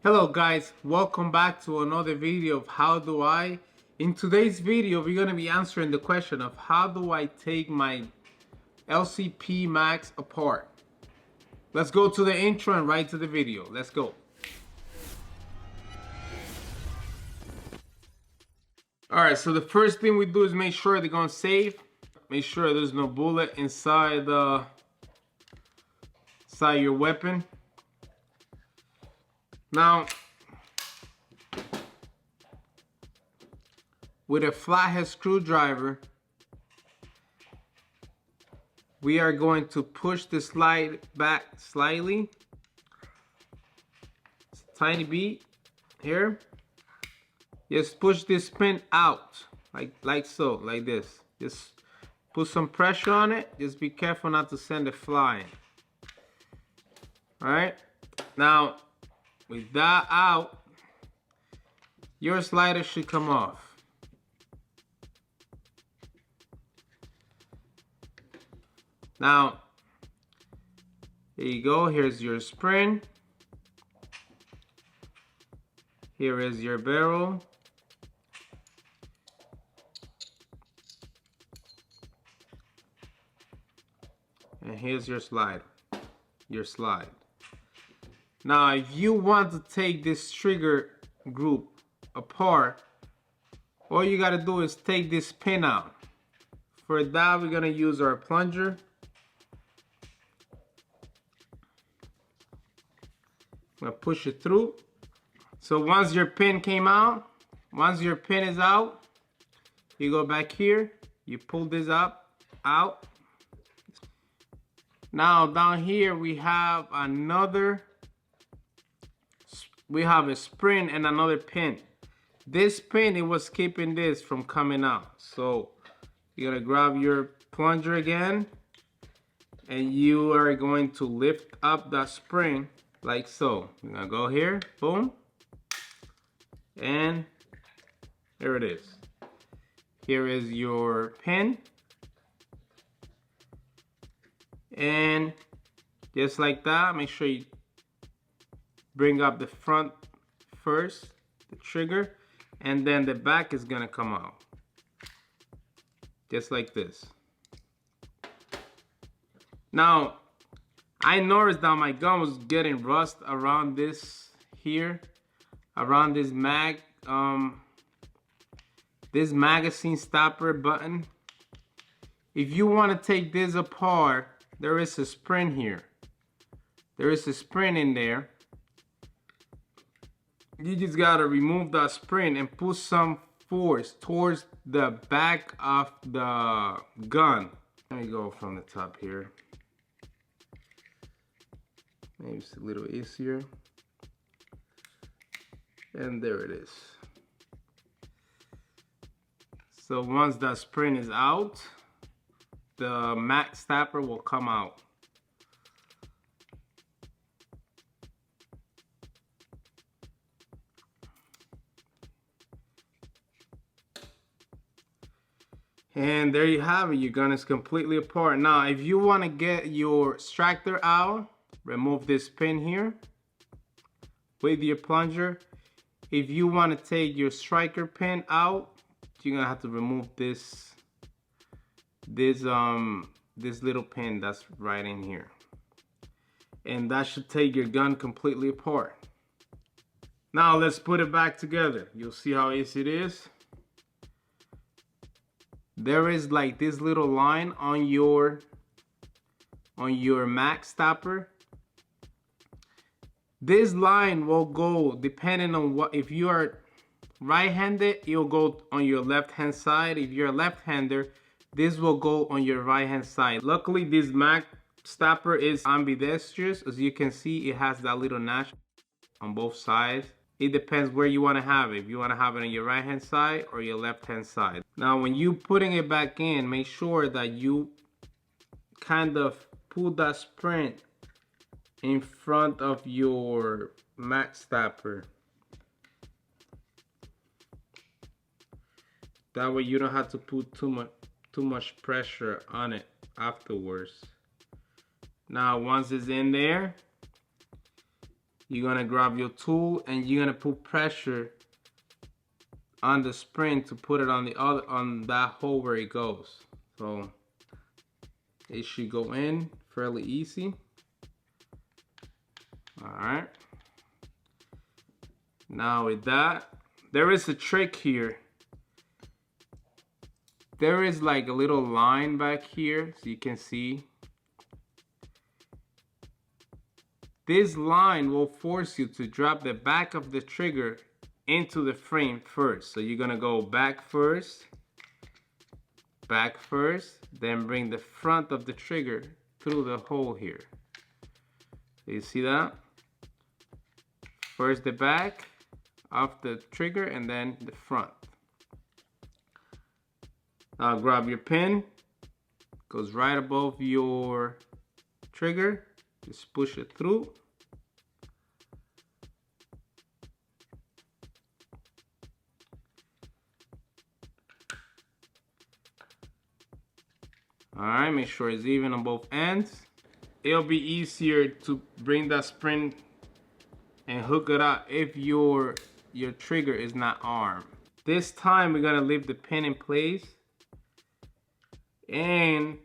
Hello guys, welcome back to another video of how do I. In today's video we're going to be answering the question of how do I take my LCP Max apart. Let's go to the intro and right to the video. Let's go. Alright, so the first thing we do is make sure they're going safe. Make sure there's no bullet inside your weapon. Now, with a flathead screwdriver, we are going to push the slide back slightly, tiny bit here. Just push this pin out, like so, like this. Just put some pressure on it. Just be careful not to send it flying. All right. Now, with that out, your slider should come off. Now, here you go. Here's your spring. Here is your barrel. And here's your slide. Now, if you want to take this trigger group apart, all you gotta do is take this pin out. For that, we're gonna use our plunger. I'm gonna push it through. So once your pin came out, once your pin is out, you go back here, you pull this up, out. Now down here we have a spring and another pin. This pin, it was keeping this from coming out. So you're gonna grab your plunger again, and you are going to lift up that spring like so. You're gonna go here, boom, and there it is. Here is your pin, and just like that, make sure you bring up the front first, the trigger, and then the back is gonna come out. Just like this. Now, I noticed that my gun was getting rust around this here, around this this magazine stopper button. If you want to take this apart, there is a spring here. There is a spring in there. You just gotta remove that spring and put some force towards the back of the gun. Let me go from the top here. Maybe it's a little easier. And there it is. So once that spring is out, the Max stopper will come out. And there you have it. Your gun is completely apart. Now, if you want to get your extractor out, remove this pin here with your plunger. If you want to take your striker pin out, you're gonna have to remove this little pin that's right in here, and that should take your gun completely apart. Now let's put it back together. You'll see how easy it is. There is like this little line on your Max stopper. This line will go depending on what, if you are right-handed, it'll go on your left-hand side. If you're a left-hander, this will go on your right-hand side. Luckily, this Max stopper is ambidextrous. As you can see, it has that little notch on both sides. It depends where you want to have it. If you want to have it on your right-hand side or your left-hand side. Now, when you putting it back in, make sure that you kind of pull that spring in front of your Max stopper. That way you don't have to put too much pressure on it afterwards. Now once it's in there, you're gonna grab your tool and you're gonna put pressure on the spring to put it on the other, on that hole where it goes. So it should go in fairly easy. All right. Now with that, there is a trick here. There is like a little line back here, so you can see. This line will force you to drop the back of the trigger into the frame first. So you're gonna go back first, then bring the front of the trigger through the hole here. You see that? First the back of the trigger and then the front. Now grab your pin, goes right above your trigger, just push it through. Alright, make sure it's even on both ends. It'll be easier to bring that spring and hook it up if your trigger is not armed. This time we're gonna leave the pin in place and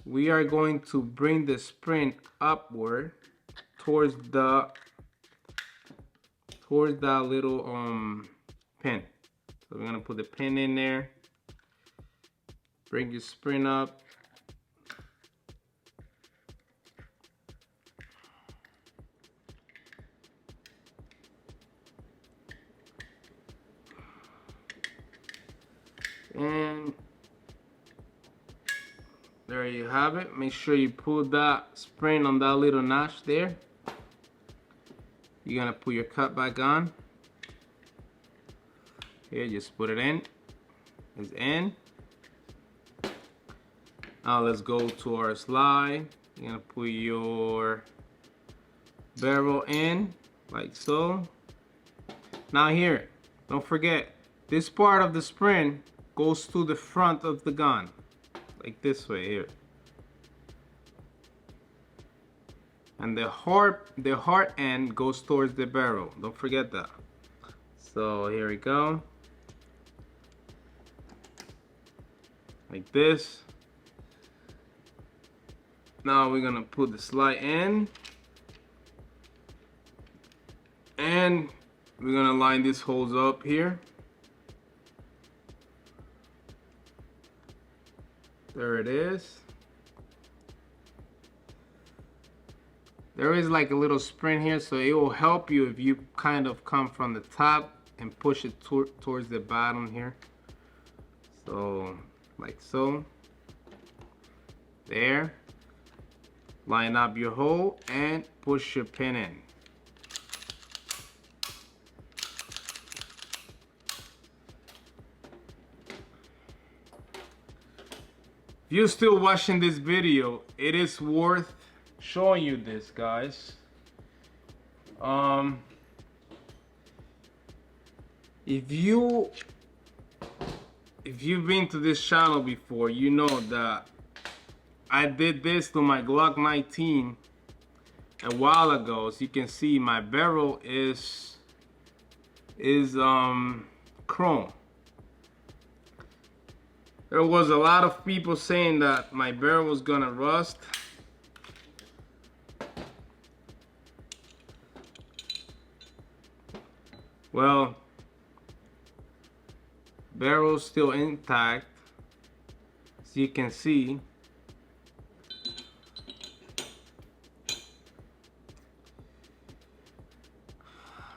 we are going to bring the spring upward towards that little pin. So we're gonna put the pin in there, bring your spring up, and there you have it. Make sure you pull that spring on that little notch there. You're gonna put your cut back on. Here, just put it in. It's in. Now let's go to our slide. You're gonna put your barrel in, like so. Now here, don't forget, this part of the spring goes to the front of the gun, like this way here. And the hard end goes towards the barrel. Don't forget that. So here we go. Like this. Now we're gonna put the slide in. And we're gonna line these holes up here. There it is. There is like a little spring here, so it will help you if you kind of come from the top and push it towards the bottom here. So, like so. There. Line up your hole and push your pin in. If you're still watching this video, it is worth showing you this, guys. If you've been to this channel before, you know that I did this to my Glock 19 a while ago. As you can see, my barrel is chrome. There was a lot of people saying that my barrel was gonna rust. Well, barrel's still intact, as you can see.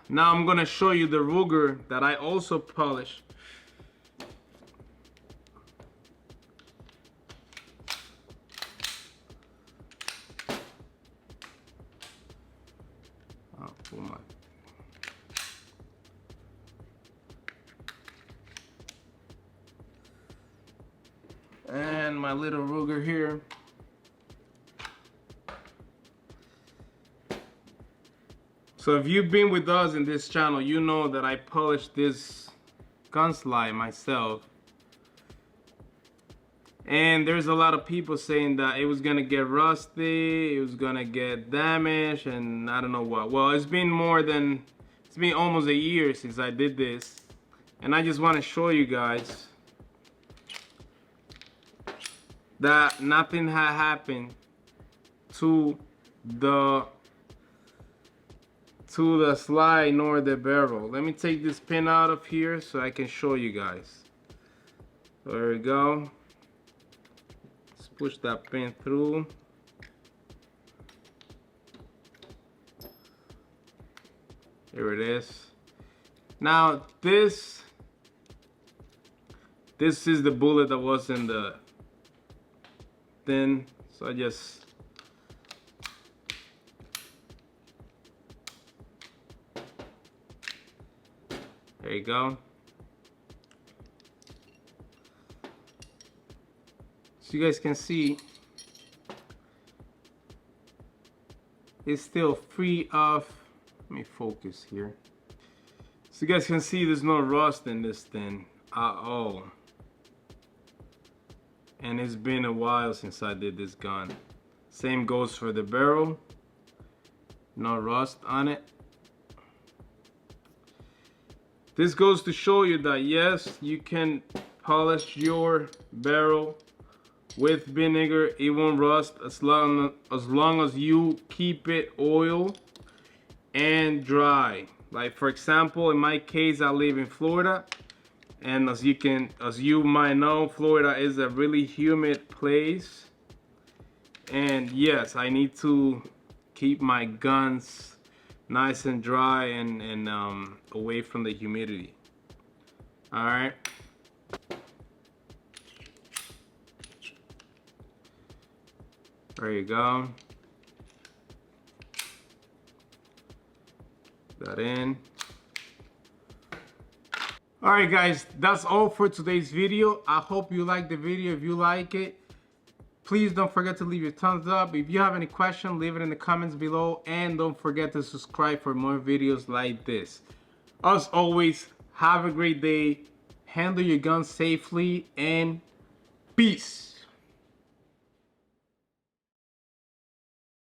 Now I'm gonna show you the Ruger that I also polished. And my little Ruger here. So if you've been with us in this channel, you know that I polished this gun slide myself. And there's a lot of people saying that it was gonna get rusty, it was gonna get damaged, and I don't know what. Well, it's been almost a year since I did this, and I just want to show you guys that nothing had happened to the slide nor the barrel. Let me take this pin out of here so I can show you guys. There we go. Let's push that pin through. Here it is. Now this is the bullet that was in the thing. So I just there you go. So you guys can see it's still free of, let me focus here. So you guys can see there's no rust in this thing at all. And it's been a while since I did this gun. Same goes for the barrel. No rust on it. This goes to show you that yes, you can polish your barrel with vinegar. It won't rust as long as you keep it oil and dry. Like for example, in my case, I live in Florida, and as you might know, Florida is a really humid place. And yes, I need to keep my guns nice and dry and away from the humidity. All right. There you go. That in. All right, guys, that's all for today's video. I hope you liked the video. If you like it, please don't forget to leave your thumbs up. If you have any question, leave it in the comments below, and don't forget to subscribe for more videos like this. As always, have a great day, handle your gun safely, and peace.